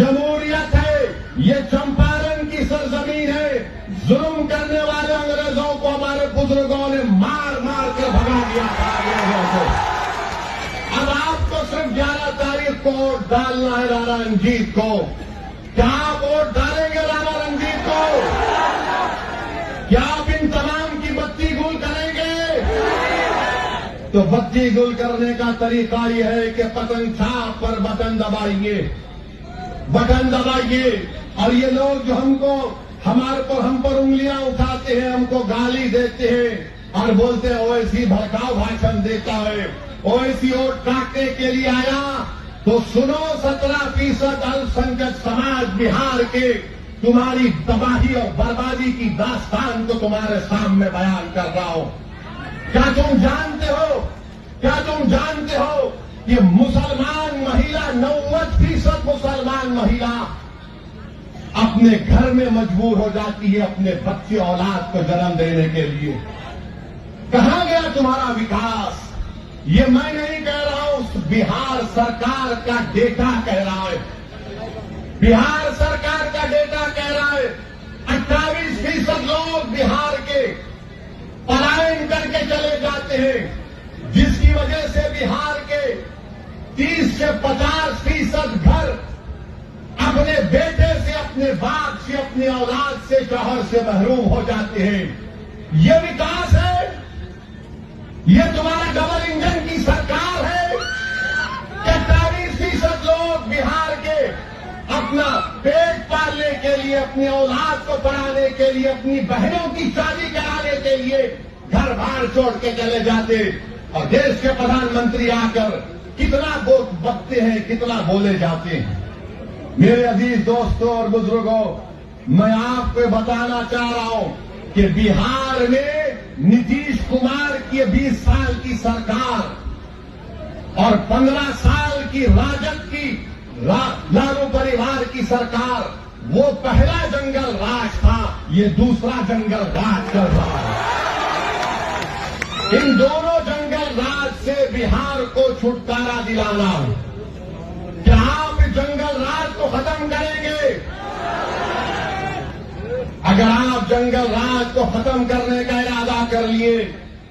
जमहूरियत है, ये चंपारण की सरजमीन है। जुल्म करने वाले अंग्रेजों को हमारे बुजुर्गों ने मार मार कर भगा दिया था अंग्रेजों को। अब आपको सिर्फ 11 तारीख को वोट डालना है राणा रंजीत को। क्या आप वोट डालेंगे राणा रंजीत को? क्या आप इन तमाम की बत्ती गुल करेंगे? तो बत्ती गुल करने का तरीका यह है कि पतंग छाप पर बटन दबाइए, बटन दबाइए। और ये लोग जो हम पर उंगलियां उठाते हैं, हमको गाली देते हैं और बोलते हैं ओवैसी भड़काऊ भाषण देता है, ओवैसी वोट काटने के लिए आया। तो सुनो, 17% अल्पसंख्यक समाज बिहार के तुम्हारी तबाही और बर्बादी की दास्तान को तुम्हारे सामने बयान कर रहा हूं। क्या तुम जानते हो कि मुसलमान महिला 90% मुसलमान महिला अपने घर में मजबूर हो जाती है अपने बच्चे औलाद को जन्म देने के लिए। कहां गया तुम्हारा विकास? ये मैं नहीं कह रहा हूं, बिहार सरकार का डेटा कह रहा है। बिहार सरकार का डेटा कह रहा है 28% लोग बिहार के पलायन करके चले जाते हैं, जिसकी वजह से बिहार के 30 से 50% घर अपने बेटे से, अपने बाप से, अपनी औलाद से, शौहर से महरूम हो जाते हैं। ये विकास है? ये तुम्हारा डबल इंजन की सरकार है? 43% लोग बिहार के अपना पेट पालने के लिए, अपनी औलाद को पढ़ाने के लिए, अपनी बहनों की शादी कराने के लिए घर बार छोड़ के चले जाते। और देश के प्रधानमंत्री आकर कितना बकते हैं, कितना बोले जाते हैं। मेरे अजीज दोस्तों और बुजुर्गों, मैं आपको बताना चाह रहा हूं कि बिहार में नीतीश कुमार की 20 साल की सरकार और 15 साल की राजद की लालू परिवार की सरकार, वो पहला जंगल राज था, ये दूसरा जंगल राज कर रहा है। इन दोनों जंगल राज से बिहार को छुटकारा दिलाना है। क्या आप इस जंगल राज को खत्म करेंगे? अगर आप जंगल राज को खत्म करने का इरादा कर लिए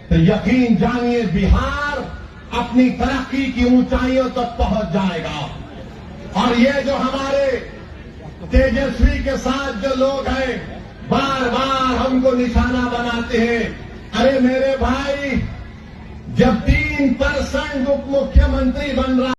तो यकीन जानिए बिहार अपनी तरक्की की ऊंचाइयों तक पहुंच जाएगा। और ये जो हमारे तेजस्वी के साथ जो लोग हैं, बार बार हमको निशाना बनाते हैं। अरे मेरे भाई, जब 3% उप मुख्यमंत्री बन रहा